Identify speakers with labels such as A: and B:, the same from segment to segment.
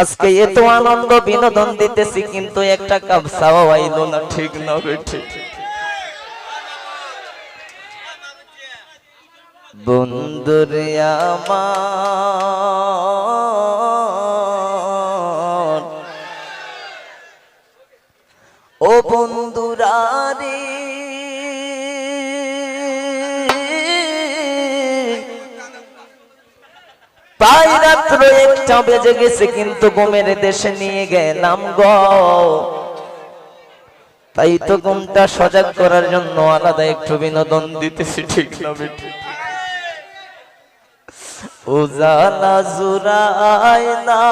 A: আজকে এত আনন্দ বিনোদন দিতেছি কিন্তু একটা কাপ চাওয়া আইলো না, ঠিক না বেঠি? বন্ধুরে আমার, ও বন্ধুরা রে, প্রায় রাত্র 1টা বেজে গেছে কিন্তু ঘুমের দেশে নিয়ে গেলাম গো। তাই তো ঘুমটা সজাগ করার জন্য আলাদা একটু বিনোদন দিতেছি, ঠিক না বেটি? উজালা জুরাই না,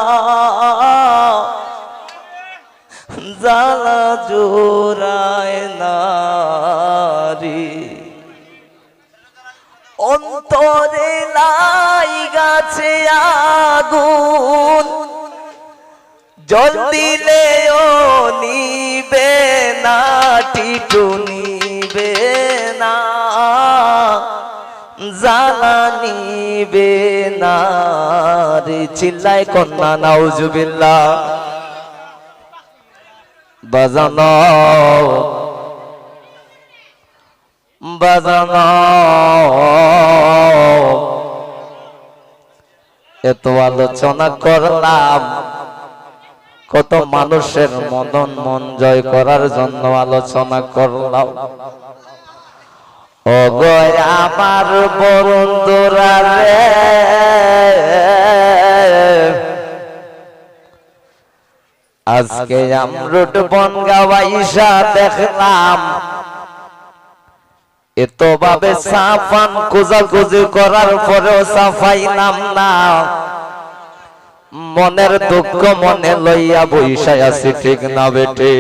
A: জালা জোরাই না রে, অন্তরে লাই গাছে আগুন, জল দিলেও নিবে না, টিটু নিবে না, জ্বালা নিবে না রে। চিল্লায় কন্যা নাউজুবিল্লাহ। বাজানো বাজানো, এত আলোচনা করলাম, কত মানুষের মন জয় করার জন্য আলোচনা করলাম। ও গো আমার বন্ধুরা রে, আজকে আমরুট বনগাঁও আইসা দেখলাম এত ভাবে সাফান কুজাকুজি করার পরেও সাফাই নাম না, মনের দুঃখ মনে লইয়া বইসা আছি, ঠিক না বেটে?